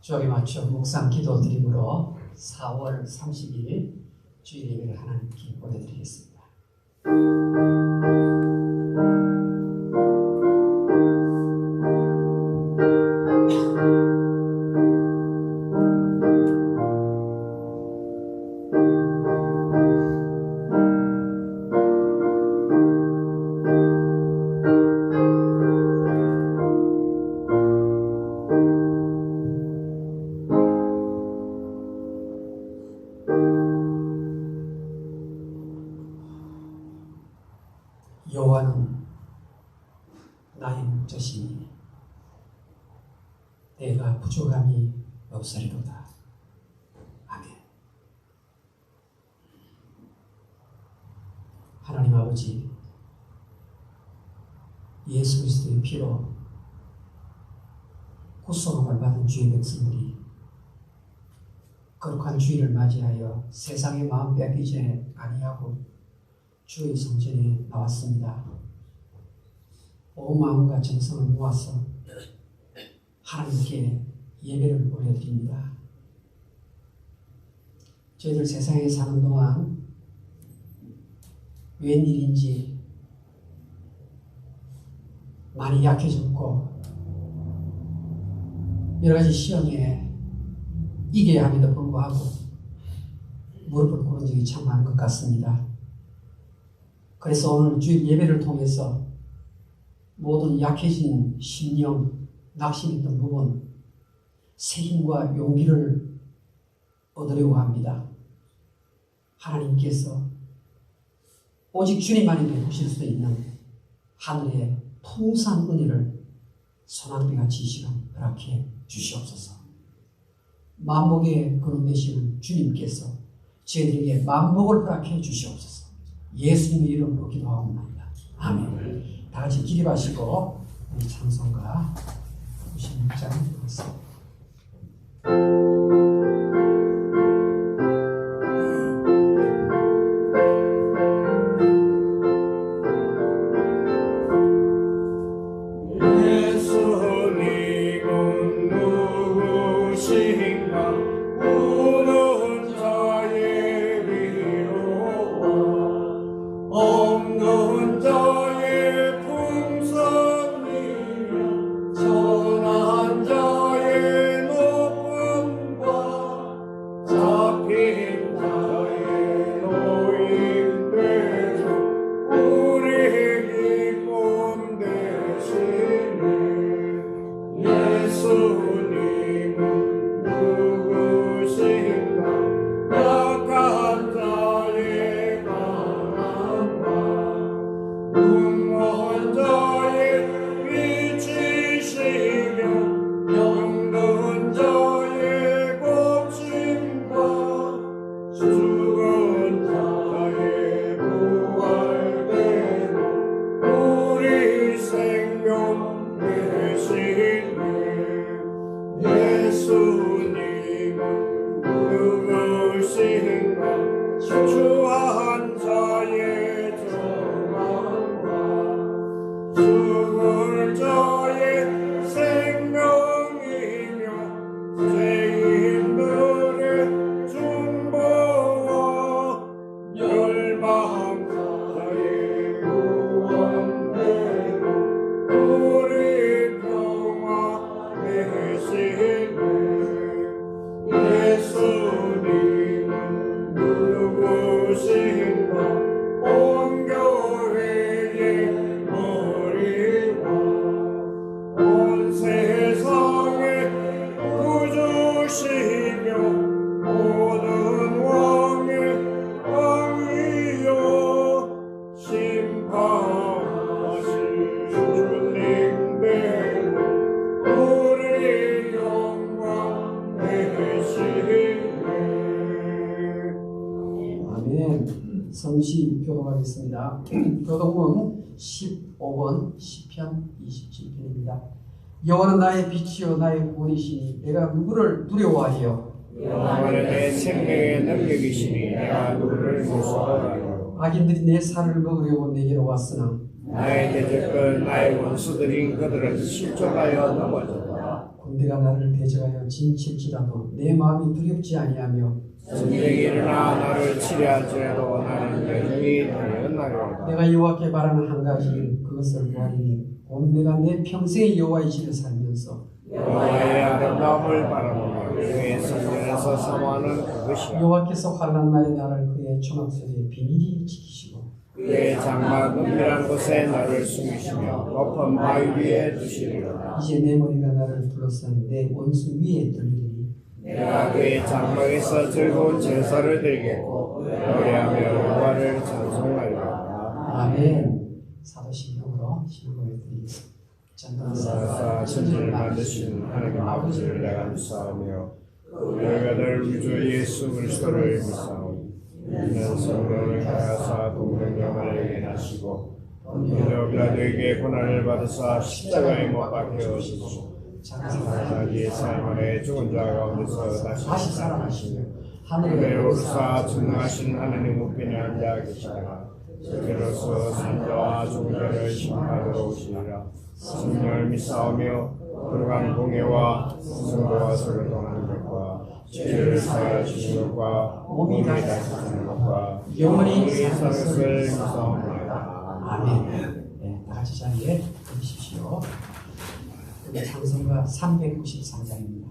주역에 맞춰 묵상 기도 드림으로 4월 30일 주일 예배를 하나님께 보내드리겠습니다. 여호와는 나의 목자시니 내가 부족함이 없으리로다. 아멘. 하나님 아버지, 예수 그리스도의 피로 구속함을 받은 주의 백성들이 거룩한 주일을 맞이하여 세상의 마음 빼앗기지 아니하고 주의 성전에 나왔습니다. 온 마음과 정성을 모아서 하나님께 예배를 올려드립니다. 저희들 세상에 사는 동안 웬일인지 많이 약해졌고 여러 가지 시험에 이겨야 함에도 불구하고 무릎을 꿇은 적이 참 많은 것 같습니다. 그래서 오늘 주일 예배를 통해서 모든 약해진 심령, 낙심했던 부분, 새 힘과 용기를 얻으려고 합니다. 하나님께서 오직 주님만이 베푸실 수 있는 하늘의 풍성한 은혜를 소나무비같이 이 시간 허락해 주시옵소서. 만복의 근원 되시는 주님께서 저희들에게 만복을 허락해 주시옵소서. 예수님의 이름으로 기도하옵나이다. 아멘. 다 같이 기립하시고 우리 찬송가 96장 읽겠습니다. 성시 교독하겠습니다. 교독문 15번 시편 27편입니다. 여호와는 나의 빛이요 나의 구원이시니 내가 누구를 두려워하리요. 여호와는 내 생명의 능력이시니 내가 누구를 무서워하리요. 악인들이 내 살을 먹으려고 내게로 왔으나 나의 대적들 나의 원수들이 그들을 실족하여 넘어졌다. 군대가 나를 대적하여 진칠지라도 내 마음이 두렵지 아니하며 전쟁이 일어나 나를 치려할지라도 나는 여전히 달려나려다. 내가 여호와께 바라는 한 가지 일 그것을 구하리니 곧 내가 내 평생에 여호와의 집에 살면서 여호와의 아름다움을 바라보며 그의 성전에서 사모하는 그것이라. 여호와께서 환난 날에 나를 그의 초막 속에 비밀히 지키시고 그의 장막 은밀한 곳에 나를 숨기시며 높은 바위 위에 두시리로다. 이제 내 머리가 나를 둘러싼 내 원수 위에 들리니 내가 그의 장막에서 즐거운 제사를 드리겠고 노래하며 여호와를 찬송하리로다. 아멘. 사도신경으로 신고했더니 사사 천지를 만드신 하나님 아버지를 내가 믿사오며 우리의 아들 우리 주 예수 그리스도를 믿사오니 이는 성령을 가하사 동정녀를 하시고 본토 빌라도에게 고난을 받으사 십자가에 못 박혀 주시고 자기의 삶 안에 죽은 자 가운데서 다시 살아나시며 하늘에 오르사 전능하신 하나님 우편에 앉아 계시다가 저기로서 산자와 죽은 자를 심판하러 오시리라. 성령을 믿사오며 거룩한 공예와 성도와 서로 동하는 것과 죄를 사하여 주시는 것과 몸이 다시 사는 것과 영원히 사는 것을 믿사옵니다. 아멘. 네, 다 같이 자리에 앉으십시오. 찬송가 393장입니다.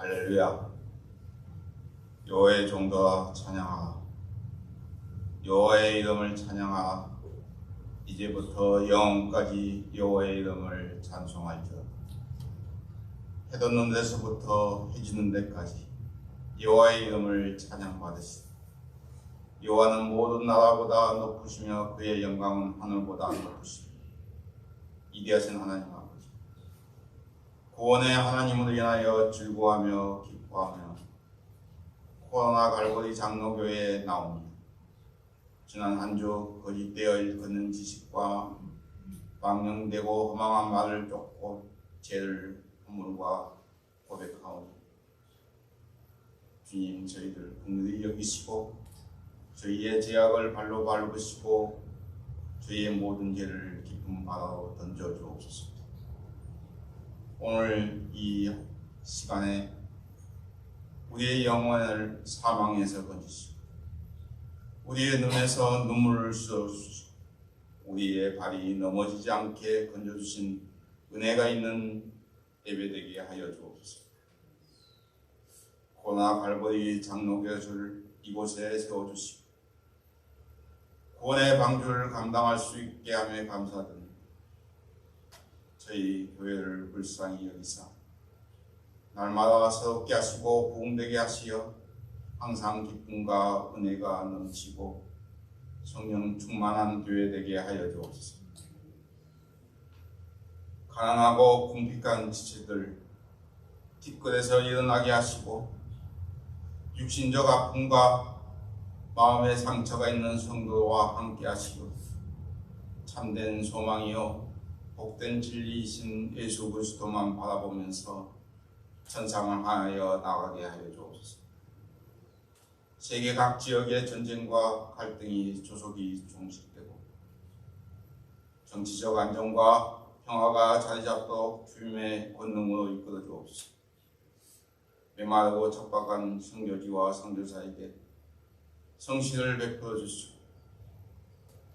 할렐루야. 여호와의 종들아 찬양하라. 여호와의 이름을 찬양하라. 이제부터 영원까지 여호와의 이름을 찬송할지어다. 해 돋는 데서부터 해 지는 데까지 여호와의 이름을 찬양받으시다. 여호와는 모든 나라보다 높으시며 그의 영광은 하늘보다 높으시다. 이대하신 하나님 아버지, 구원의 하나님으로 인하여 즐거워하며 기뻐하며 코로나 갈고리 장로교회에 나옵니다. 지난 한 주 거짓되어 일컫는 지식과 망령되고 허망한 말을 쫓고 죄를 허물과 고백하오니 주님, 저희들 긍휼히 여기시고 저희의 죄악을 발로 밟으시고 저희의 모든 죄를 깊은 바다로 던져주옵소서. 오늘 이 시간에 우리의 영혼을 사망에서 건지시고 우리의 눈에서 눈물을 쏟아주시고 우리의 발이 넘어지지 않게 건져주신 은혜가 있는 예배되게 하여 주옵소서. 코로나 갈보리 장로교회를 이곳에 세워주시고 구원의 방주를 감당할 수 있게 하며 감사드립니다. 저희 교회를 불쌍히 여기사 날마다 새롭게 하시고 부흥되게 하시어 항상 기쁨과 은혜가 넘치고 성령 충만한 교회 되게 하여 주옵소서. 가난하고 궁핍한 지체들 뒷끝에서 일어나게 하시고 육신적 아픔과 마음의 상처가 있는 성도와 함께 하시고 참된 소망이요 복된 진리이신 예수 그리스도만 바라보면서 천상을 하여 나가게 하여 주옵소서. 세계 각 지역의 전쟁과 갈등이 조속히 종식되고 정치적 안정과 평화가 자리잡도록 주님의 권능으로 이끌어 주옵소서. 메마르고 척박한 성교지와 선교사에게 성실을 베풀어 주시고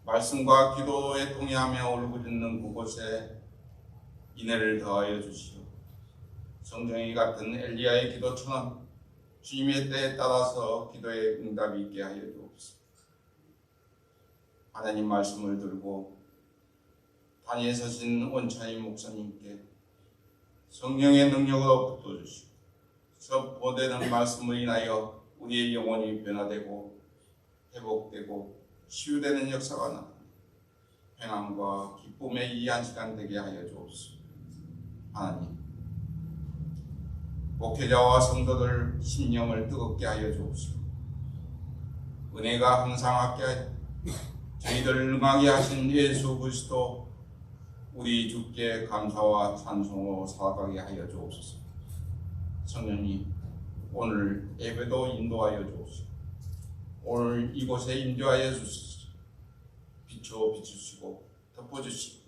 말씀과 기도에 동의하며 울부짖는 그곳에 인애를 더하여 주시오. 성정이 같은 엘리야의 기도처럼 주님의 때에 따라서 기도의 응답이 있게 하여 주옵소서. 하나님 말씀을 들고 단위에 서신 원차인 목사님께 성령의 능력으로 붙어주시고 선포되는 말씀을 인하여 우리의 영혼이 변화되고 회복되고 치유되는 역사가 나타나 평안과 기쁨의 이 한 시간 되게 하여 주옵소서. 하나님, 목회자와 성도들 심령을 뜨겁게 하여 주옵소서. 은혜가 항상 함께 하여 저희들을 응하게 하신 예수 그리스도 우리 주께 감사와 찬송으로 살아가게 하여 주옵소서. 성령님, 오늘 예배도 인도하여 주옵소서. 오늘 이곳에 인도하여 주시옵소서. 비추시고 덮어주시고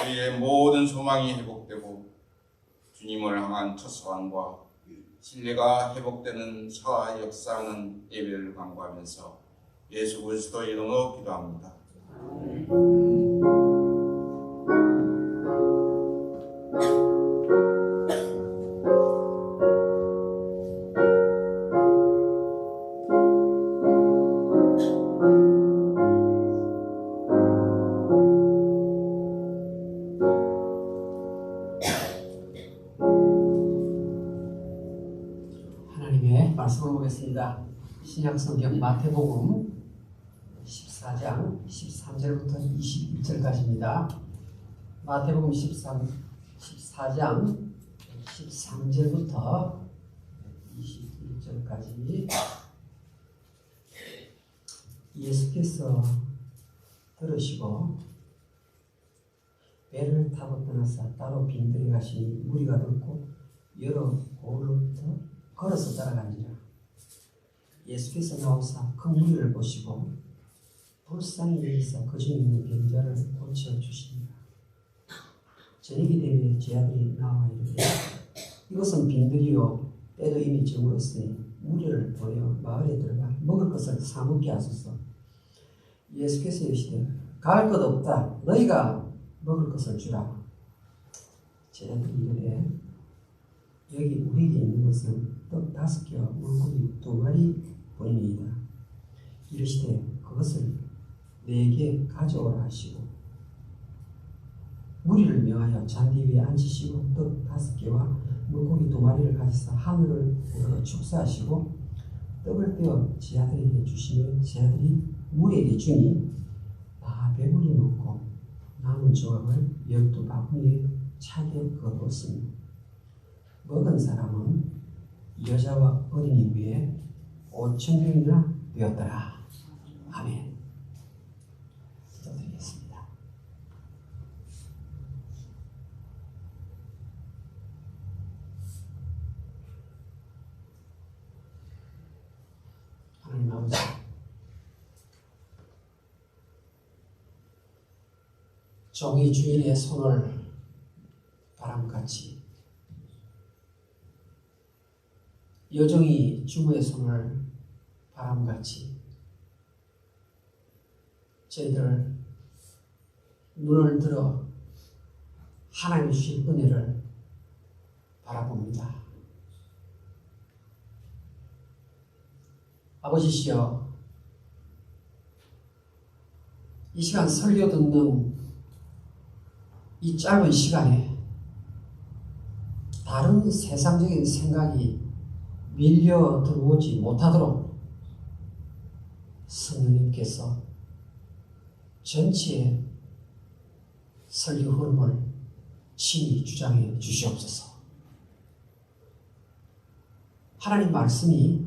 우리의 모든 소망이 회복되고 주님을 향한 첫사랑과 신뢰가 회복되는 살아 역사하는 예배를 강구하면서 예수 그리스도 이름으로 기도합니다. 하나님의 말씀을 보겠습니다. 신약성경 마태복음 14장 13절부터 21절까지입니다. 마태복음 14장 13절부터 21절까지 예수께서 들으시고 배를 타고 떠나서 따로 빈들에 가시니 무리가 듣고 여러 고을로부터 걸어서 따라간지라. 예수께서 나오사 큰 무리를 보시고 불쌍히 여기사 그 중에 있는 병자를 고쳐주시니라. 저녁이 되면 제 아들이 나와 이르되 이것은 빈들이요 때도 이미 저물었으니 무리를 보여 마을에 들어가 먹을 것을 사먹게 하소서. 예수께서 이르시되 가할 것 없다. 너희가 먹을 것을 주라. 제 아들이 이르되 여기 우리에게 있는 것은 떡 5개와 물고기 2마리 뿐이니이다. 이르시되 그것을 내게 가져오라 하시고 무리를 명하여 잔디 위에 앉히시고 떡 5개와 물고기 2마리를 가지사 하늘을 우러러 축사하시고 떡을 떼어 제 아들에게 주시며 제 아들이 무리에게 주니 다 배불리 먹고 남은 조각을 12바구니에 차게 거두었으며 먹은 사람은 여자와 어린이 위에 5,000명이나 되었더라. 아멘. 기도드리겠습니다. 하나님 아버지, 종이 주인의 손을 바람같이 여종이 주부의 손을 바람같이 저희들 눈을 들어 하나님이 주신 은혜를 바라봅니다. 아버지시여, 이 시간 설교 듣는 이 짧은 시간에 다른 세상적인 생각이 밀려 들어오지 못하도록 성령님께서 전체의 설교 흐름을 친히 주장해 주시옵소서. 하나님 말씀이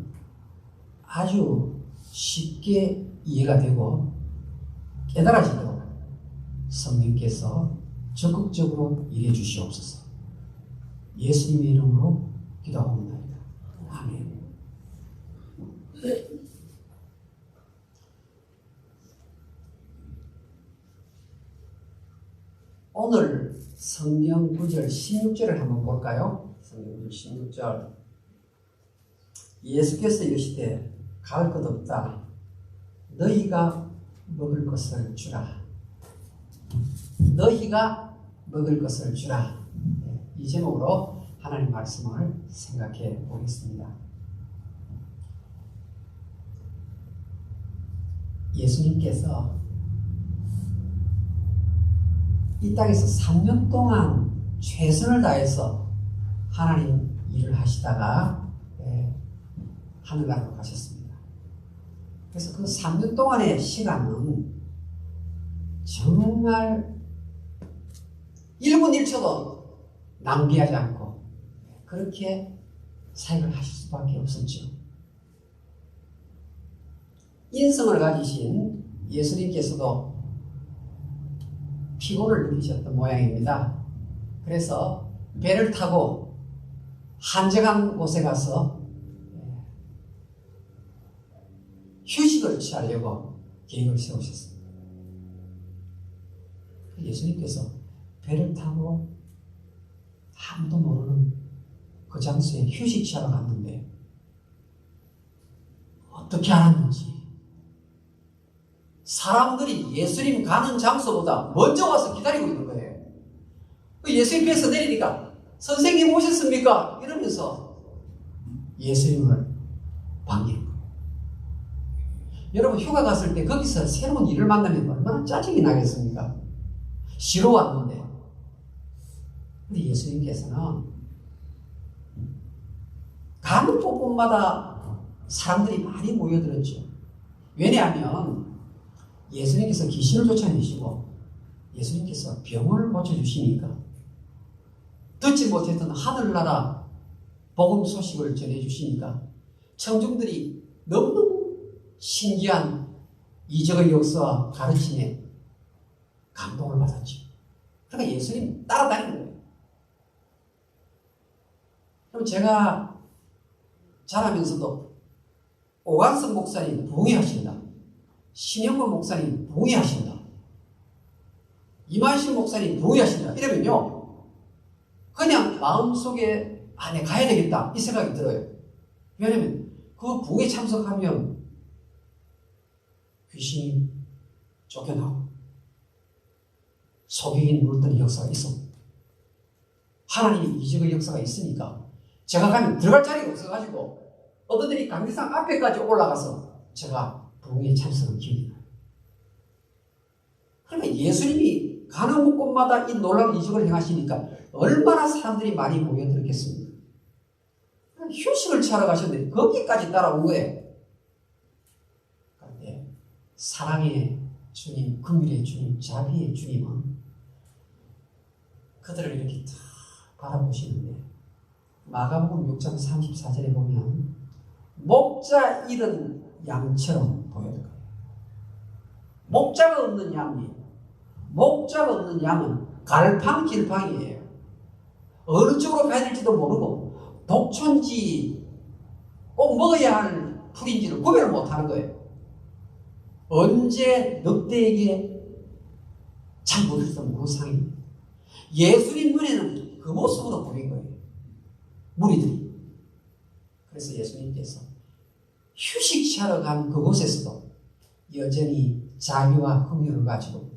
아주 쉽게 이해가 되고 깨달아지도록 성령께서 적극적으로 일해 주시옵소서. 예수님의 이름으로 기도하옵나이다. 아멘. 오늘 성경 구절 16절을 한번 볼까요? 성경 구절 16절. 예수께서 이르시되 갈 것 없다. 너희가 먹을 것을 주라. 너희가 먹을 것을 주라. 이 제목으로 하나님 말씀을 생각해 보겠습니다. 예수님께서 이 땅에서 3년 동안 최선을 다해서 하나님 일을 하시다가 하늘나라로 가셨습니다. 그래서 그 3년 동안의 시간은 정말 1분 1초도 낭비하지 않고 그렇게 사역을 하실 수밖에 없었죠. 인성을 가지신 예수님께서도 피곤을 느끼셨던 모양입니다. 그래서 배를 타고 한적한 곳에 가서 휴식을 취하려고 계획을 세우셨습니다. 예수님께서 배를 타고 아무도 모르는 그 장소에 휴식 취하러 갔는데 어떻게 알았는지 사람들이 예수님 가는 장소보다 먼저 와서 기다리고 있는 거예요. 예수님께서 내리니까 선생님 오셨습니까? 이러면서 예수님을 반기는 거예요. 여러분 휴가 갔을 때 거기서 새로운 일을 만나면 얼마나 짜증이 나겠습니까? 쉬러 왔는데. 근데 예수님께서는 가는 곳곳마다 사람들이 많이 모여들었죠. 왜냐하면 예수님께서 귀신을 쫓아내시고 예수님께서 병을 고쳐주시니까 듣지 못했던 하늘나라 복음 소식을 전해주시니까 청중들이 너무너무 신기한 이적의 역사와 가르침에 감동을 받았죠. 그러니까 예수님 따라다니는 거예요. 그럼 제가 자라면서도 오광석 목사님 부흥회하신다. 신영권 목사님 부흥회하신다. 이만신 목사님 부흥회하신다. 이러면요. 그냥 마음속에 내가 가야 되겠다. 이 생각이 들어요. 왜냐하면 그 부흥회 참석하면 귀신이 쫓겨나고 속이인 물들의 역사가 있어. 하나님이 이적의 역사가 있으니까 제가 가면 들어갈 자리가 없어가지고 어른들이 강대상 앞에까지 올라가서 제가 부흥에 참석한 기억이 나요. 그러니까 예수님이 가는 곳마다 이 놀라운 이적을 행하시니까 얼마나 사람들이 많이 모여들었겠습니까? 휴식을 취하러 가셨는데 거기까지 따라온 거예요. 그런데 사랑의 주님, 긍휼의 주님, 자비의 주님은 그들을 이렇게 다 바라보시는데 마가복음 6장 34절에 보면 목자 잃은 양처럼 보여요. 목자가 없는 양이, 목자가 없는 양은 갈팡질팡이에요. 어느 쪽으로 가야 될지도 모르고 독촌지 꼭 먹어야 할 풀인지를 구별을 못하는 거예요. 언제 늑대에게 참 못할 수 없는 상입니다. 예수님 눈에는 그 모습으로 보인 거예요. 무리들이. 그래서 예수님께서 휴식 취하러 간 그곳에서도 여전히 자비와 긍휼을 가지고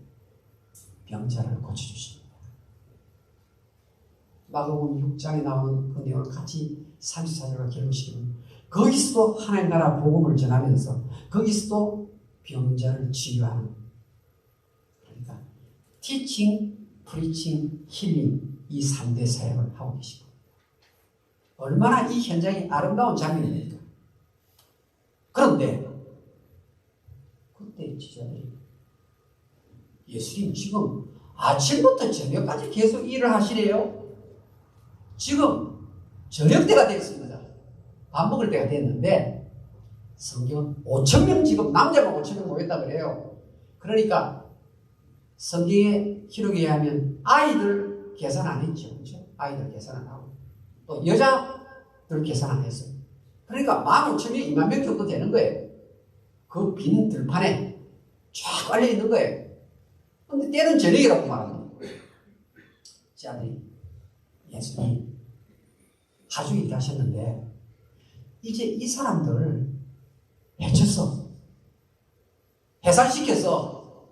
병자를 고쳐주십니다. 마가복음 6장에 나오는 그 내용을 같이 34절로 기록시키면 거기서도 하나님 나라 복음을 전하면서 거기서도 병자를 치유하는, 그러니까 티칭, 프리칭, 힐링 이 3대 사역을 하고 계십니다. 얼마나 이 현장이 아름다운 장면입니까? 그런데 그때 지자들이 예수님 지금 아침부터 저녁까지 계속 일을 하시래요. 지금 저녁 때가 됐습니다. 밥 먹을 때가 됐는데 성경은 5,000명 지금 남자만 5,000명 모였다 그래요. 그러니까 성경의 기록에 의하면 아이들 계산 안 했죠. 그렇죠? 아이들 계산 안 하고 또 여자들 계산 안 했어요. 그러니까 15,000명, 20,000명 정도 되는 거예요. 그 빈 들판에 쫙 깔려 있는 거예요. 근데 때는 저녁이라고 말합니다. 제 아들이 예수님 아주 일하셨는데 이제 이 사람들 해쳐서 해산시켜서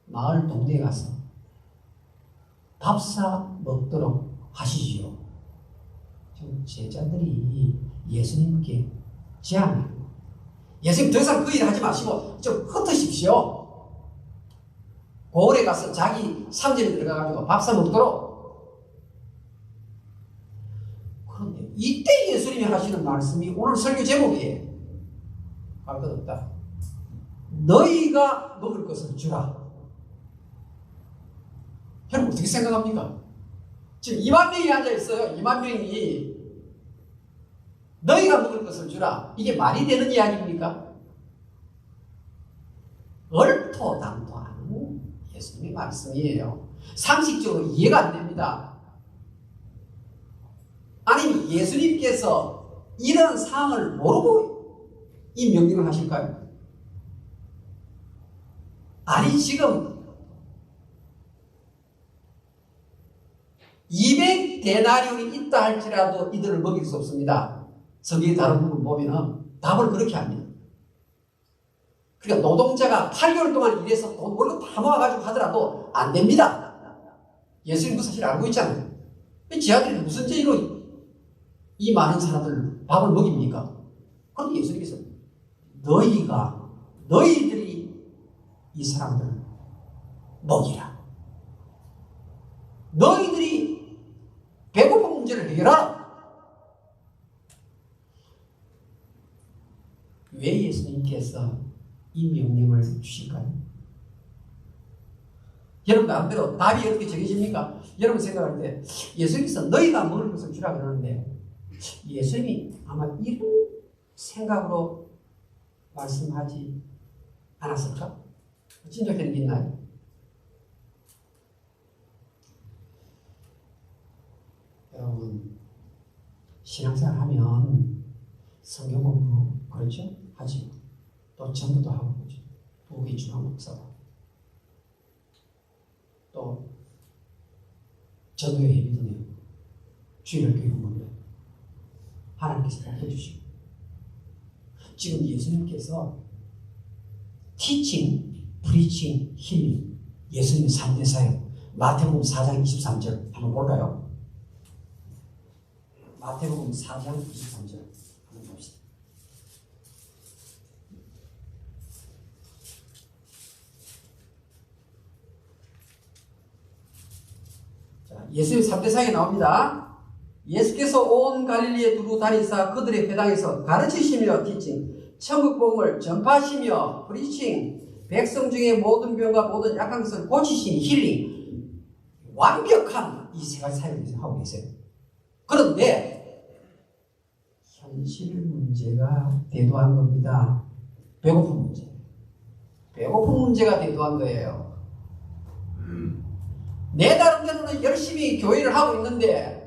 마을 동네에 가서 밥 사 먹도록 하시지요. 지금 제자들이 예수님께 제안합니다. 예수님 더 이상 그 일 하지 마시고 좀 흩으십시오. 고을에 가서 자기 상점에 들어가가지고 밥 사 먹도록. 그런데 이때 예수님이 하시는 말씀이 오늘 설교 제목이에요. 할 것 없다. 너희가 먹을 것을 주라. 여러분 어떻게 생각합니까? 지금 20,000명이 앉아있어요. 20,000명이 너희가 먹을 것을 주라. 이게 말이 되는 이야기입니까? 얼토당토하는 예수님의 말씀이에요. 상식적으로 이해가 안 됩니다. 아니면 예수님께서 이런 상황을 모르고 이 명령을 하실까요? 아니 지금 200데나리온이 있다 할지라도 이들을 먹일 수 없습니다. 성경의 다른 부분 보면 답을 그렇게 합니다. 그러니까 노동자가 8개월 동안 일해서 돈 월급 다 모아가지고 하더라도 안 됩니다. 예수님 그 사실 알고 있잖아요. 지 아들이 무슨 죄로 이 많은 사람들 밥을 먹입니까? 그런데 예수님께서 너희들이 이 사람들을 먹이라. 너희들이 배고픈 문제를 해결하라. 왜 예수님께서 이 명령을 주실까요? 여러분 나름대로 답이 어떻게 정해집니까? 여러분 생각할 때 예수님께서 너희가 먹을 것을 주라 그러는데 예수님이 아마 이런 생각으로 말씀하지 않았을까? 진정되는 게 있나요? 여러분 신앙생활 하면 성경 공부 그렇죠? 하지. 또 전도도 하고 그렇죠. 부귀 중앙 목사도 또 전도의 예비도 내고 주일을 교육을 하나님께서 복해주시고 지금 예수님께서 티칭, 프리칭, 힐링 예수님의 3대 사역 마태복음 4장 23절 한번 볼까요? 마태복음 4장 23절 한번 봅시다. 자, 예수님 3대 사역이 나옵니다. 예수께서 온 갈릴리에 두루 다니사 그들의 회당에서 가르치시며 티칭, 천국 복음을 전파하시며 프리칭, 백성 중에 모든 병과 모든 약한 것을 고치시니 힐링, 완벽한 이 세 가지 사역을 하고 계세요. 그런데 현실 문제가 대도한 겁니다. 배고픈 문제. 배고픈 문제가 대도한 거예요. 내 나름대로는 열심히 교회를 하고 있는데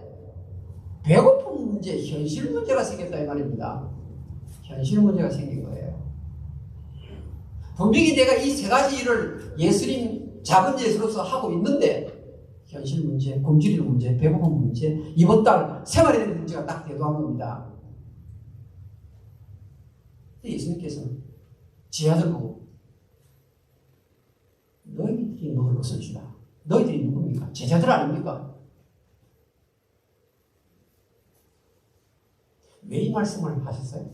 배고픈 문제, 현실 문제가 생겼다 이 말입니다. 현실 문제가 생긴 거예요. 분명히 내가 이 세 가지 일을 예수님 작은 예수로서 하고 있는데 현실 문제, 굶주리는 문제, 배고픈 문제, 이번 달 생활에 대한 문제가 딱 대두한 겁니다. 예수님께서는 제 아들 보고 너희들이 먹을 것을 주라. 너희들이 누굽니까? 제자들 아닙니까? 왜 이 말씀을 하셨어요?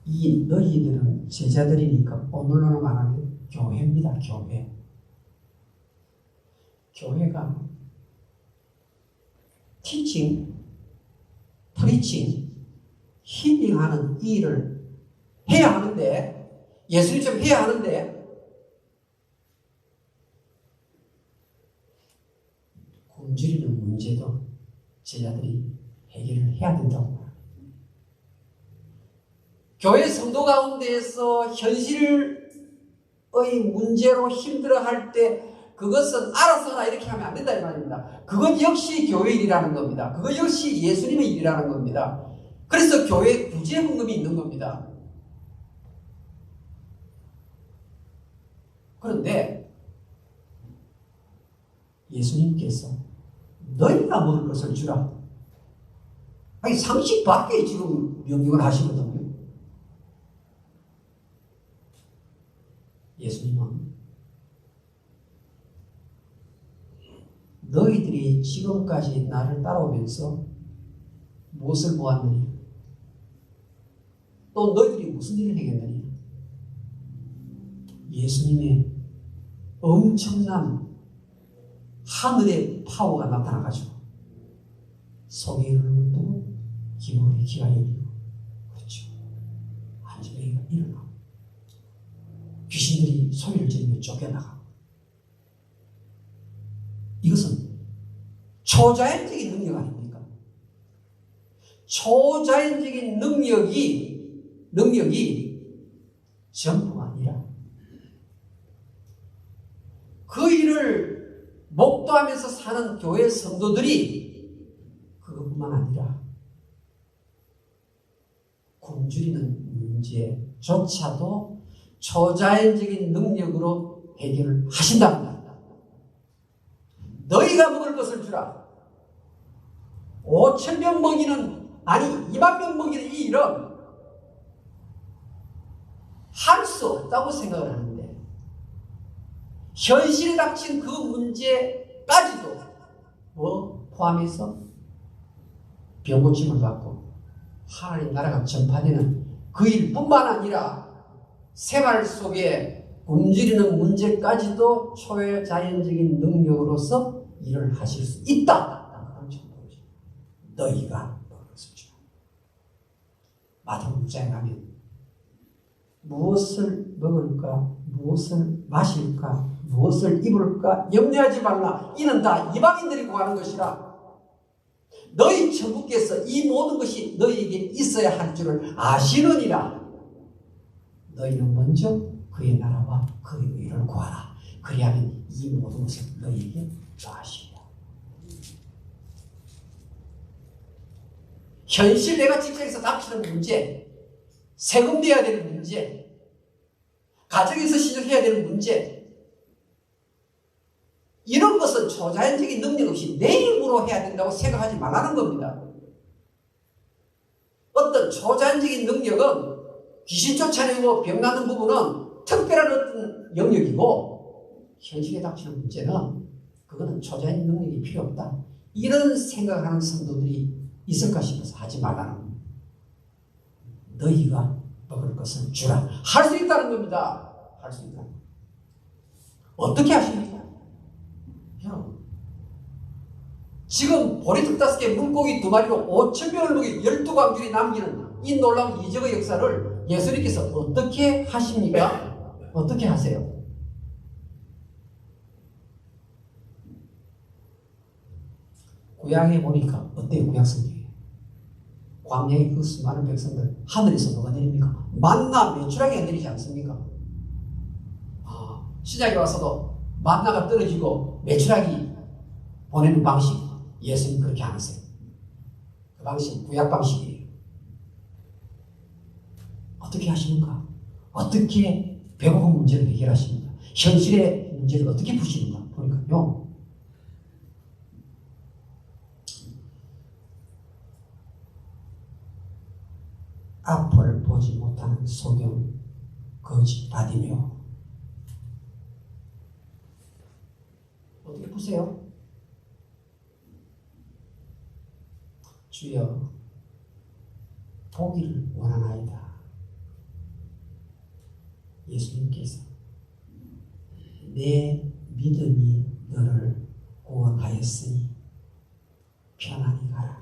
이 너희들은 제자들이니까 오늘로 말하면 교회입니다. 교회. 교회가 티칭, 프리칭, 힐링하는 이 일을 해야 하는데 예수님처럼 해야 하는데 굶주리는 문제도 제자들이 해결을 해야 된다고 말합니다. 교회 성도 가운데에서 현실의 문제로 힘들어할 때 그것은 알아서 하라 이렇게 하면 안 된다 이 말입니다. 그것 역시 교회 일이라는 겁니다. 그것 역시 예수님의 일이라는 겁니다. 그래서 교회 구제헌금이 있는 겁니다. 그런데 예수님께서 너희가 먹을 것을 주라. 아니 상식 밖에 지금 명령을 하시거든요. 예수님은 너희들이 지금까지 나를 따라오면서 무엇을 보았느냐? 또 너희들이 무슨 일을 행했느냐? 예수님의 엄청난 하늘의 파워가 나타나가지고 속에 이르는 것도 기머리 기가 열리고 그렇죠. 안전뱅이가 일어나고 귀신들이 소리를 지르며 쫓겨나가고 이것은 초자연적인 능력 아닙니까? 초자연적인 능력이 전부가 아니라 그 일을 목도하면서 사는 교회 성도들이 그것뿐만 아니라 굶주리는 문제조차도 초자연적인 능력으로 해결을 하신답니다. 너희가 먹을 것을 주라. 5,000명 먹이는 아니 2만 명 먹이는 이 일은 할 수 없다고 생각을 하는데 현실에 닥친 그 문제까지도 포함해서 병고침을 받고 하나님 나라가 전파되는 그 일뿐만 아니라 생활 속에 굶주리는 문제까지도 초자연적인 능력으로서 일을 하실 수 있다. 너희가 먹을 것을 주라. 마태복음 6장에 가면 무엇을 먹을까, 무엇을 마실까, 무엇을 입을까 염려하지 말라. 이는 다 이방인들이 구하는 것이라. 너희 천국께서 이 모든 것이 너희에게 있어야 할 줄을 아시느니라. 너희는 먼저 그의 나라와 그의 의를 구하라. 그리하면 이 모든 것을 너희에게 더하시리라. 현실 내가 직장에서 닥치는 문제, 세금 내야 되는 문제, 가정에서 시작해야 되는 문제, 이런 것은 초자연적인 능력 없이 내 힘으로 해야 된다고 생각하지 말라는 겁니다. 어떤 초자연적인 능력은 귀신 쫓아내고 병 나는 부분은 특별한 어떤 영역이고 현실에 닥치는 문제는 그거는 초자의 능력이 필요 없다. 이런 생각하는 성도들이 있을까 싶어서 하지 말라는 겁니다. 너희가 먹을 것을 주라. 할 수 있다는 겁니다. 할 수 있다. 어떻게 하십니까? 여러분, 지금 보리떡 5개, 물고기 2마리로 5,000명을 먹이 12광줄이 남기는 이 놀라운 이적의 역사를 예수님께서 어떻게 하십니까? 어떻게 하세요? 구약에 보니까 어때요? 구약 성경에 광야의 그 수많은 백성들 하늘에서 뭐가 내립니까? 만나 매출하게 내리지 않습니까? 시작에 와서도 만나가 떨어지고 매출하기 보내는 방식 예수님 그렇게 안 하세요. 그 방식 구약 방식이에요. 어떻게 하시는가? 어떻게 배고픈 문제를 해결하십니까? 현실의 문제를 어떻게 푸시는가? 보니까요. 앞을 보지 못하는 소경 거지 바디며 어떻게 푸세요? 주여 보기를 원하나이다. 예수님께서 내 믿음이 너를 구원하였으니 편안히 가라.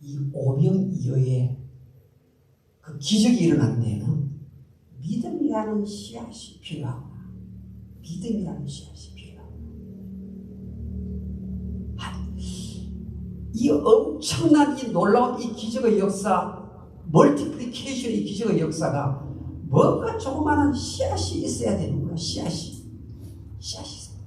이 오병이어의 그 기적이 일어난 데는 믿음이라는 씨앗이 필요하구나. 믿음이라는 씨앗이 필요하구나. 이 엄청난 이 놀라운 이 기적의 역사, 멀티플리케이션의 기적의 역사가 뭔가 조그마한 씨앗이 있어야 되는구나. 씨앗이 있어요.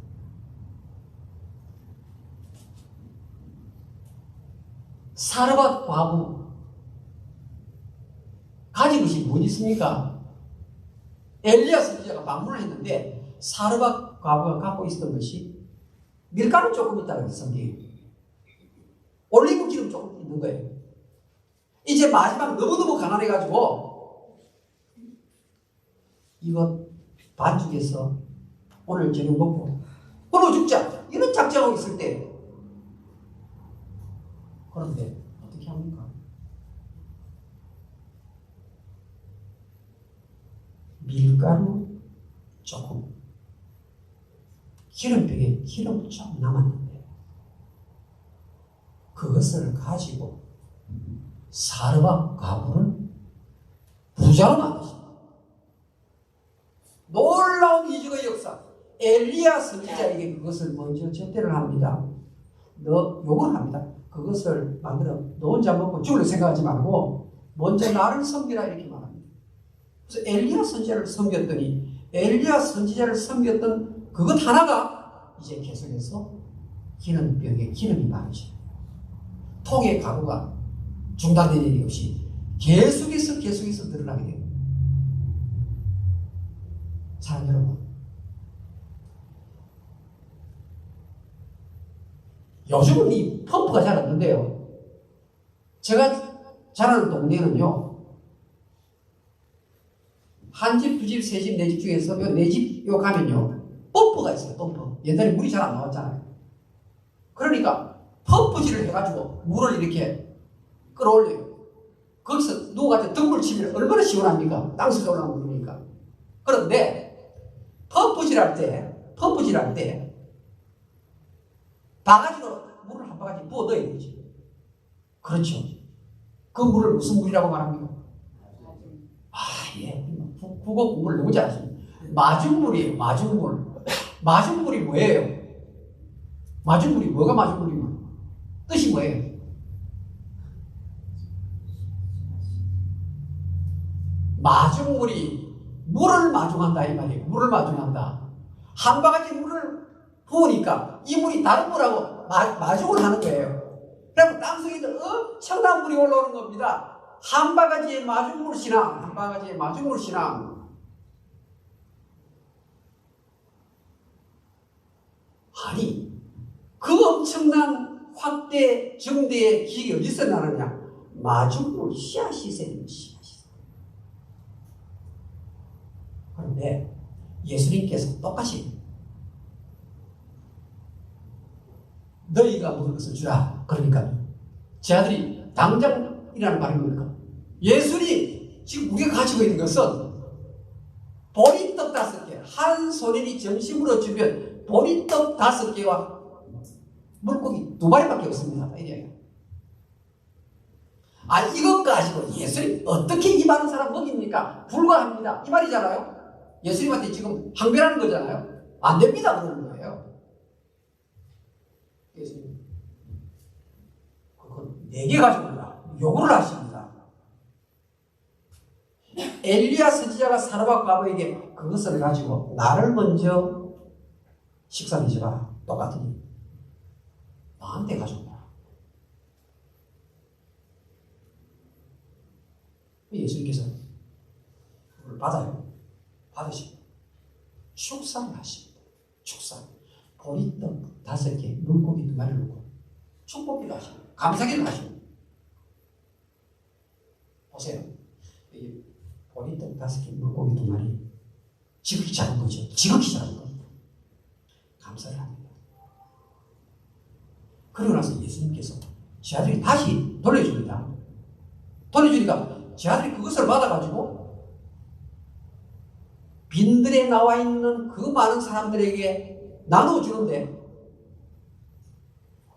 사르밧 과부 가진 것이 뭐니 있습니까? 엘리야 선지자가 방문을 했는데 사르밧 과부가 갖고 있었던 것이 밀가루 조금 있다고 해서 성경에 올리브 기름 조금 있는 거예요. 이제 마지막 너무너무 가난해가지고 이거 반죽해서 오늘 저녁 먹고 굶어 죽자 이런 작정하고 있을 때 그런데 어떻게 합니까? 밀가루 조금 기름병에 기름 좀 남았는데 그것을 가지고 사르밧 과부를 부자로 만드십니다. 놀라운 이적의 역사. 엘리야 선지자에게 그것을 먼저 전대를 합니다. 요걸 합니다. 그것을 만들어 너 혼자 먹고 죽을 생각하지 말고 먼저 나를 섬기라 이렇게 말합니다. 그래서 엘리야 선지자를 섬겼더니 엘리야 선지자를 섬겼던 그것 하나가 이제 계속해서 기름병에 기름이 많으죠. 통의 가구가 중단된 일이 없이 계속해서 늘어나게 됩니다. 사랑 여러분, 요즘은 이 펌프가 잘 없는데요. 제가 자라는 동네는요, 한 집, 두 집, 세 집, 네 집 중에서 네 집 가면요, 펌프가 있어요. 펌프. 옛날에 물이 잘 안 나왔잖아요. 그러니까 펌프질을 해가지고 물을 이렇게 끌어올려요. 거기서 누워가지고 등물 치면 얼마나 시원합니까? 땅속에 올라오는 물이니까. 그런데 펌프질 할 때 바가지로 물을 한 바가지 부어 넣어야 되지. 그렇죠. 그 물을 무슨 물이라고 말합니까? 예. 국어 공부를 너무 잘하십니다. 마중물이에요. 마중물. 마중물이 뭐예요? 마중물이 뭐가 마중물이면 뜻이 뭐예요? 마중물이 물을 마중한다 이 말이에요. 물을 마중한다. 한 바가지 물을 부으니까 이 물이 다른 물하고 마중을 하는 거예요. 그래서 땅속에 있는 엄청난 물이 올라오는 겁니다. 한 바가지의 마중물 신앙, 한 바가지의 마중물 신앙. 아니, 그 엄청난 확대, 정대의 기획이 어디서 나느냐? 마중물 씨앗이 있어야 되는 씨앗이 있어요. 그런데 예수님께서 똑같이 너희가 먹을 것을 주라. 그러니까 제 아들이 당장이라는 말이 뭡니까? 예수님 지금 우리가 가지고 있는 것은 보리떡 5개, 한 소년이 점심으로 주면 보리떡 5개와 물고기 2마리밖에 없습니다. 이게. 이것 가지고 예수님 어떻게 이 많은 사람 먹입니까? 불가합니다. 이 말이잖아요. 예수님한테 지금 항변하는 거잖아요. 안 됩니다. 그러는 거예요. 예수님 그거 4개 가지고라 요구를 하십니다. 엘리야 선지자가 사르밧 과부에게 그것을 가지고 나를 먼저 식사를 해줘라. 똑같으니 나한테 가져오라. 예수님께서 그걸 받으시고 축사를 하십니다. 축사. 보리떡 5개, 물고기 2마리를 놓고 축복기도 하시고 감사기도 하시고. 보세요. 이 보리떡 5개, 물고기 2마리 지극히 작은 거죠. 지극히 작은 겁니다. 감사를 합니다. 그러고 나서 예수님께서 제 아들이 다시 돌려줍니다. 돌려주니까 제 아들이 그것을 받아가지고 빈들에 나와 있는 그 많은 사람들에게 나눠주는데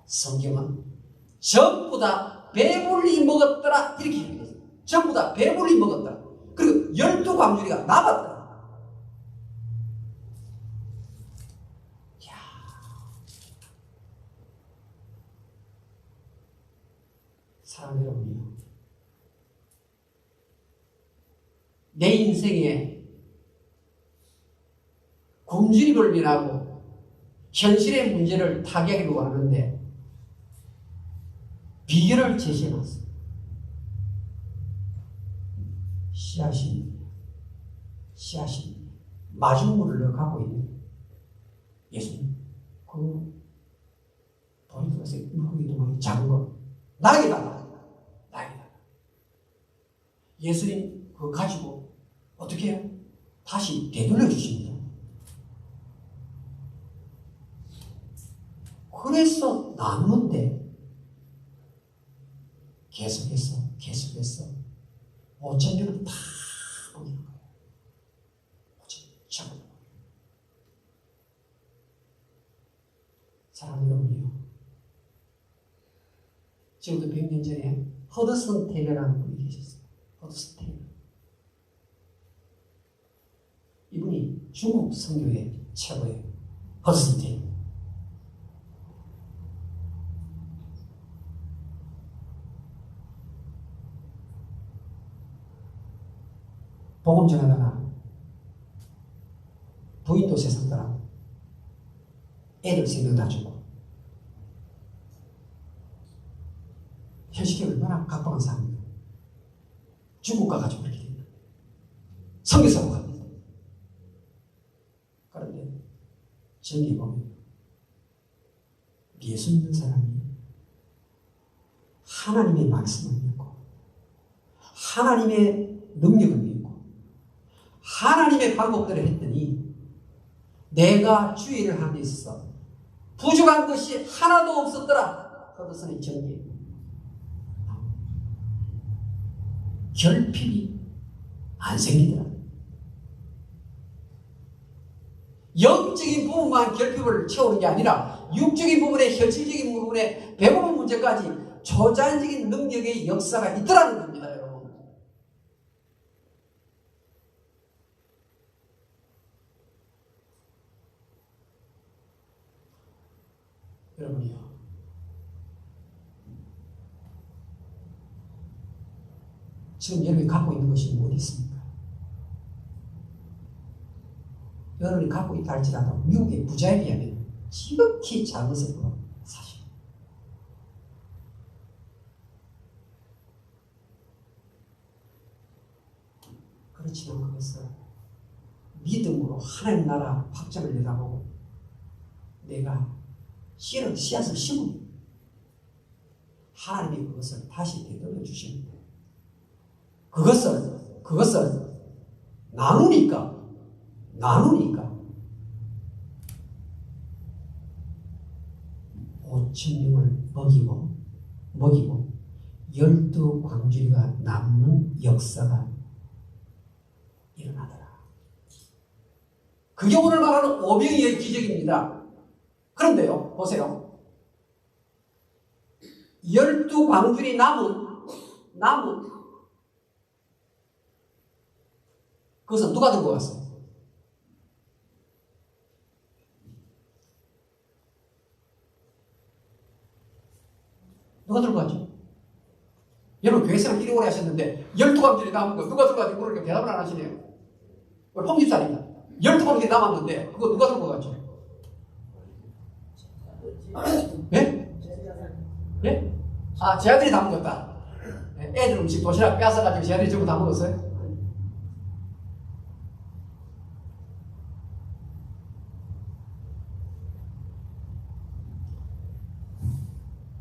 성경은 전부 다 배불리 먹었더라 이렇게 얘기했어요. 전부 다 배불리 먹었더라. 그리고 12광주리가 남았더라. 이야. 사랑 여러분이요, 내 인생에 굶주림을 면하고 현실의 문제를 타개하기로 하는데 비결을 제시해놨습니다. 씨앗이 마중물을 갖고 있는 예수님, 그 보리떡에서 물고기 2마리 작은 거 나에게다. 예수님 그거 가지고 어떻게 해요? 다시 되돌려 주십니다. 그래서 나누는데 계속해서 5,000명을 다 먹이는 거예요. 5,000명. 사랑하는 여러분이요, 지금도 100년 전에 허드슨 테일러라는 분이 계셨어요. 허드슨 테일러. 이분이 중국 선교의 최고의 허드슨 테일러. 복음 전하다가 부인도 세상 떠나고 애들 3명 다 죽고 현실이 얼마나 각박한 사람입니까? 중국 가가지고 그렇게 됩니다. 선교사로 갑니다. 그런데 전기 보면 예수 믿는 사람이 하나님의 말씀을 믿고 하나님의 능력을 믿고 하나님의 방법대로 했더니 내가 주의를 하는 데 있어서 부족한 것이 하나도 없었더라. 허드슨의 정리에 결핍이 안 생기더라. 영적인 부분만 결핍을 채우는 게 아니라 육적인 부분에, 현실적인 부분에, 배고픈 문제까지 초자연적인 능력의 역사가 있더라는 겁니다, 여러분. 여러분이요, 지금 여러분이 갖고 있는 것이 뭐 있습니까? 여러분이 갖고 있다 할지라도 미국의 부자에 비하면 지극히 작은 것으로 사실. 그렇지만 그것을 믿음으로 하나님 나라 확장을 내다보고 내가 씨앗을 심으면 하나님이 그것을 다시 되돌려 주십니다. 그것을 나누니까 5,000 5,000명을 먹이고 12광주리가 남는 역사가 일어나더라. 그게 오늘 말하는 오병이의 기적입니다. 그런데요, 보세요. 12광주리 남은 그것은 누가 들고 갔어요? 누가 들고 갔죠? 여러분 교회생활 이리 오래 하셨는데 12광주리 남은 거 누가 들고 갔는지 모르니까 대답을 안 하시네요. 홍집사입니다. 12광주리 남았는데 그거 누가 들고 갔죠? 예? 예? 아, 제 아들이 다 먹었다. 애들 음식 도시락 뺏어가지고 제 아들이 전부 다 먹었어요?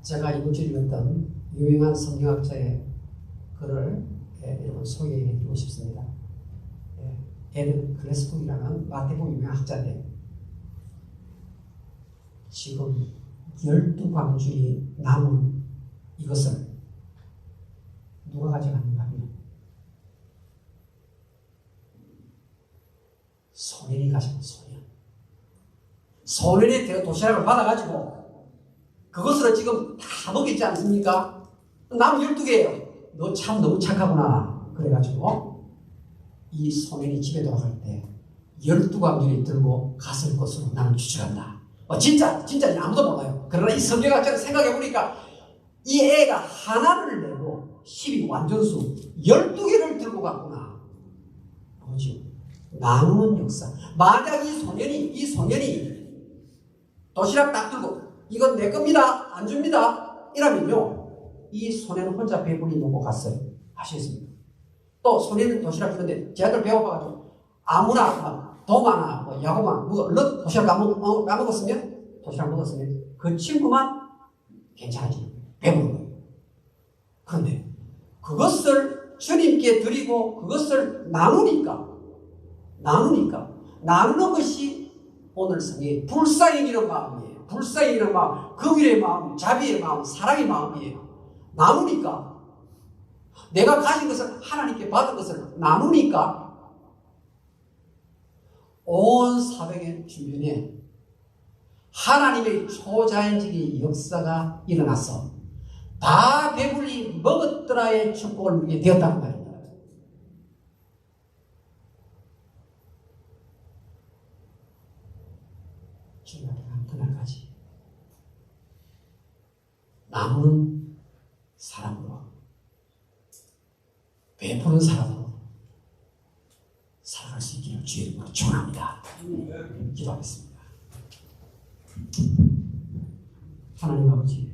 제가 이번 주에 읽었던 유명한 성경학자의 글을 여러분 소개해드리고 싶습니다. 에드 클래스북이라는 마태복음 유명한 학자인데 지금 12광주리 남은 이것을 누가 가져갔는가 하면 소년이 가져간 소년이 도시락을 받아가지고 그것으로 지금 다 먹였지 않습니까? 남 12개예요. 너 참 너무 착하구나. 그래가지고 이 소년이 집에 돌아갈 때 12광주리 들고 갔을 것으로 나는 추측한다. 진짜 아무도 몰라요. 그러나 이 성경학자는 생각해보니까 이 애가 하나를 내고 12 완전수 12개를 들고 갔구나. 뭐지? 나누는 역사. 만약 이 소년이 도시락 딱 들고 이건 내 겁니다. 안 줍니다. 이러면요. 이 소년은 혼자 배불리 먹고 갔어요. 아시겠습니까? 또 소년은 도시락 주는데 제 아들 배고파가지고 아무나 도마나 야구만 얼른 도시락 안 먹었으면 그 친구만 괜찮아지는 거예요. 배부른 거예요. 그런데 그것을 주님께 드리고 그것을 나누니까 나누는 것이 오늘 성경의 불쌍히 여기는 마음이에요. 불쌍히 여기는 마음, 긍휼의 마음, 자비의 마음, 사랑의 마음이에요. 나누니까 내가 가진 것을 하나님께 받은 것을 나누니까 온 사백의 주변에 하나님의 초자연적인 역사가 일어나서 다 배불리 먹었더라의 축복을 누리게 되었다는 말입니다. 주님께는 그날까지 남은 사람으로 베푸는 사람으로 살아갈 수 있기를 주의 이름으로 축원합니다. 기도하겠습니다. 하나님 아버지,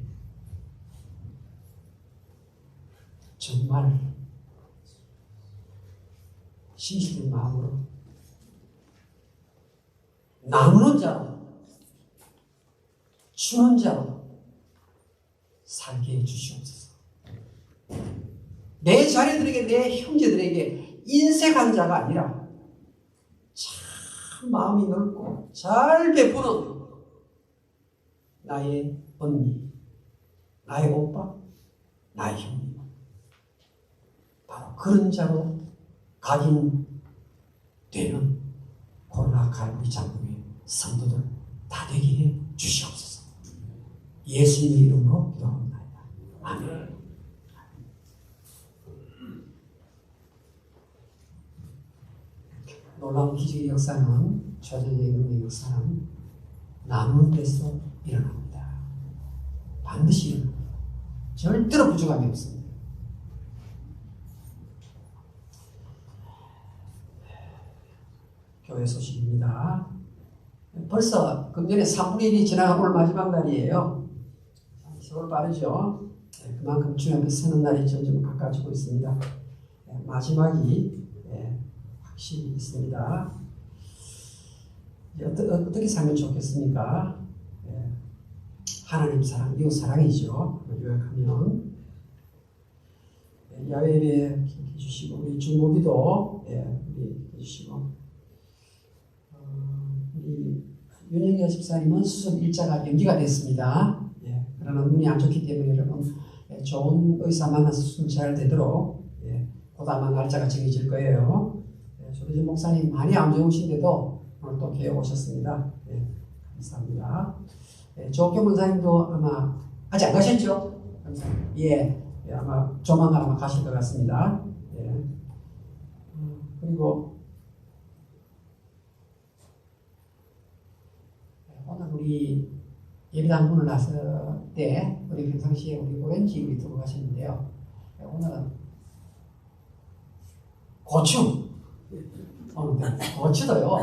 정말 진실된 마음으로 나누는 자로 주는 자로 살게 해주시옵소서. 내 자녀들에게, 내 형제들에게 인색한 자가 아니라 참 마음이 넓고 잘 베푸는 나의 언니, 나의 오빠, 나의 형님, 바로 그런 자로 각인되는 코로나 갈무리 장로의 성도들 다 되게 해 주시옵소서. 예수님의 이름으로 기도합니다. 아멘. 놀라운 기적의 역사는, 초자연의 능력의 역사는 나누는 데서 일어납니다. 반드시 일어납니다. 절대로 부족함이 없습니다. 교회 소식입니다. 벌써 금년에 3분의 1이 지나가고 오늘 마지막 날이에요. 세월 빠르죠. 그만큼 주님 앞에 서는 날이 점점 가까워지고 있습니다. 마지막이 확실히 있습니다. 어떻게 살면 좋겠습니까? 하나님 사랑, 이웃 사랑이죠. 요약하면 야외 예배 해주시고, 우리 중보기도 우리 해주시고, 우리 윤영경 집사님은 수술 일자가 연기가 됐습니다. 그러나 눈이 안 좋기 때문에 여러분 좋은 의사 만나서 수술 잘 되도록 곧 아마 날짜가 정해질 거예요. 조대진 목사님 많이 안 좋으신데도 오늘 또 교회 오셨습니다. 감사합니다. 조옥경 원사님도 아마 아직 안 가셨죠? 아마 조만간 아마 가실 것 같습니다. 그리고 오늘 우리 예배당 문을 나설 때 우리 평상시에 우리 오렌지 우리 두고 가셨는데요. 오늘은 고추, 고추도요.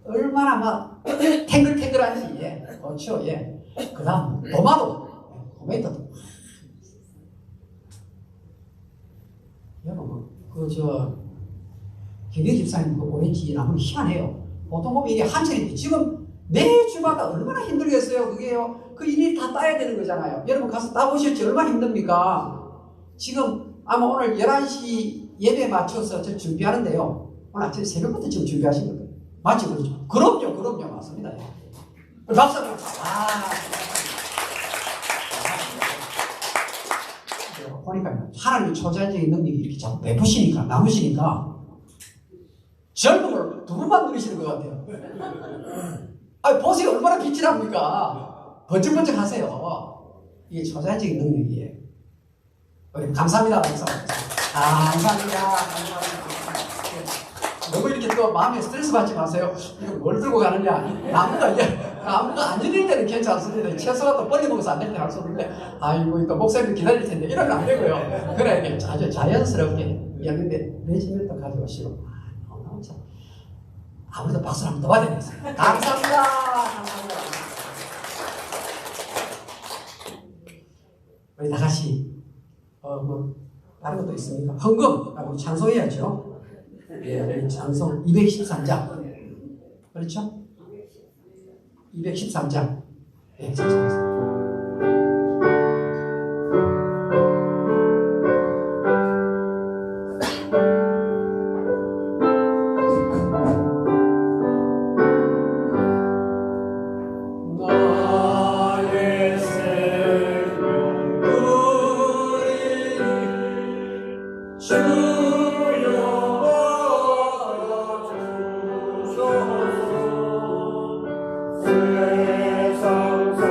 얼마나 막 탱글탱글한지 고추, 그다음 토마토도. 여러분 김대 집사님 그 오렌지 나무는 희한해요. 보통 보면 이게 한철인데 지금 매주마다 얼마나 힘들겠어요. 그게요. 그 일일이 다 따야 되는 거잖아요. 여러분 가서 따보셨지? 얼마나 힘듭니까? 지금 아마 오늘 11시 예배 맞춰서 저 준비하는데요. 오늘 아침 새벽부터 지금 준비하신 거예요. 맞죠? 그렇죠? 그럼요. 맞습니다. 박수 한번. 보니까 하나님의 초자연적인 능력이 이렇게 자꾸 베푸시니까, 나누시니까 젊음을 두 번만 누리시는 것 같아요. 보세요. 얼마나 빛이 납니까? 번쩍번쩍 하세요. 이게 초자연적인 능력이에요. 우리 감사합니다. 감사합니다. 너무 이렇게 또 마음에 스트레스 받지 마세요. 이거 뭘 들고 가느냐. 나무가 안 열릴 때는 괜찮습니다. 채소가 또 빨리 먹어서 안 될 때 할 수 없는데, 이거 목사님도 기다릴 텐데, 이러면 안 되고요. 그래, 아주 자연스럽게 열린데, 내지면도 가져오시고. 아무래도 박수를 한번 더 받아야 되겠어요. 감사합니다. 우리 다 같이, 다른 것도 있습니까? 헌금하고 찬송해야죠. 우리 찬송 213장. 그렇죠? 213장. 찬송하세요. 세상 사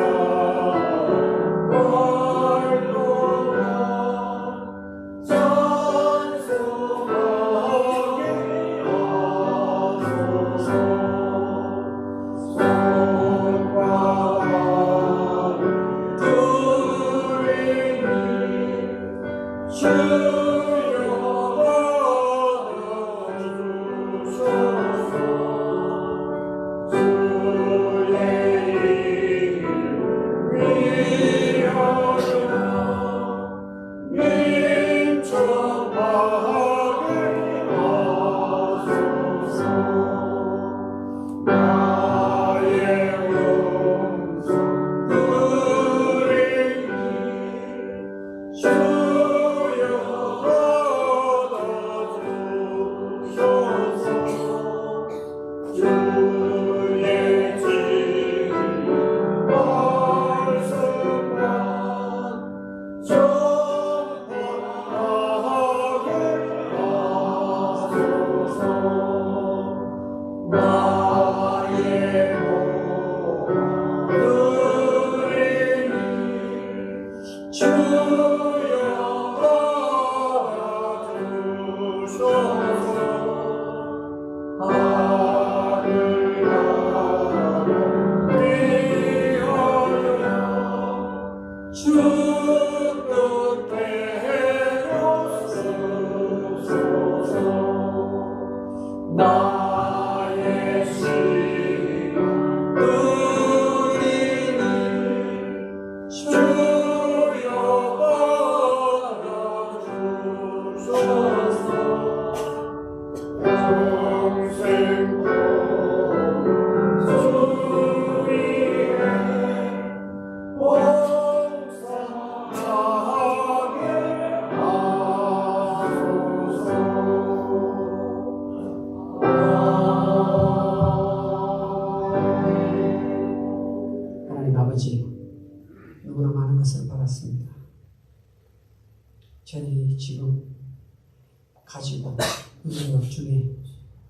중에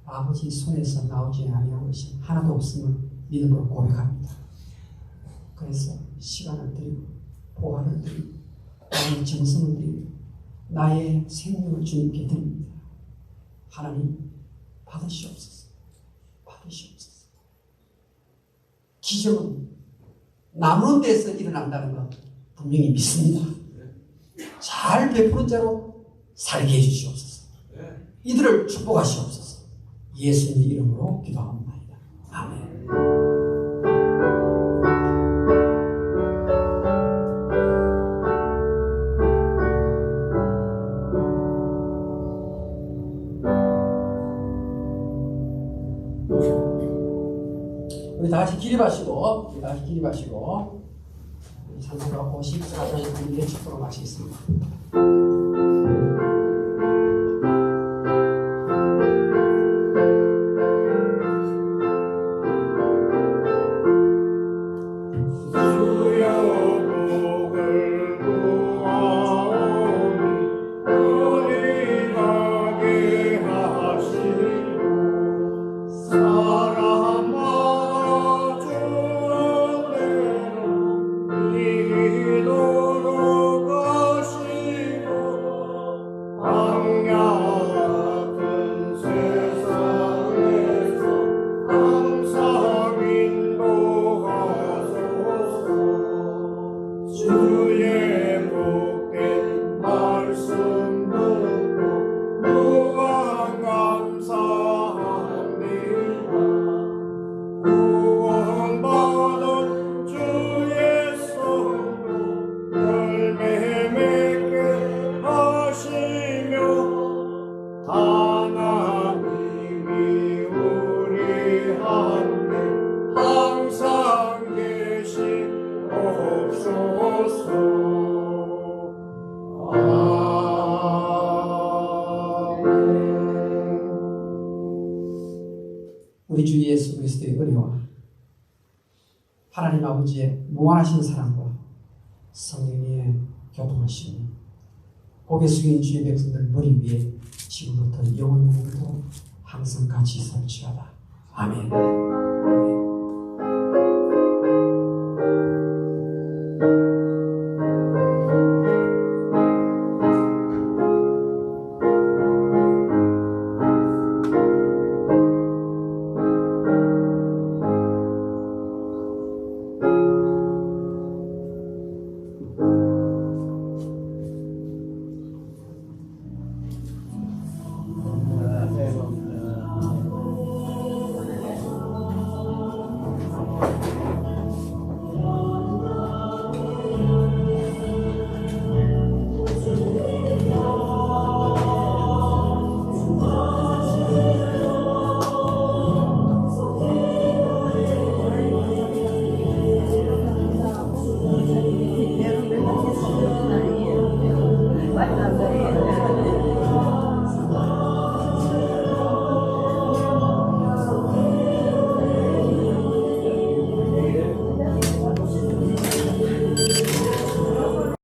아버지 손에서 나오지 아니한 것이 하나도 없음을 믿음으로 고백합니다. 그래서 시간을 드리고 보화를 드리고 나의 정성을 드리고 나의 생명을 주님께 드립니다. 하나님 받으시옵소서. 받으시옵소서. 기적은 남는 데서 일어난다는 것 분명히 믿습니다. 잘 베푸는 자로 살게 해주시옵소서. 이들을 축복하시옵소서. 예수님의 이름으로 기도합니다. 아멘. 우리 다 같이 기립하시고, 찬송가 54절 드리게 축도록 마치겠습니다. 우리 주 예수 그리스도의 은혜와 하나님 아버지의 무한하신 사랑과 성령의 교통하심이 고개 숙인 주의 백성들 머리 위에 지금부터 영원토록 항상 같이 설치하다. 아멘.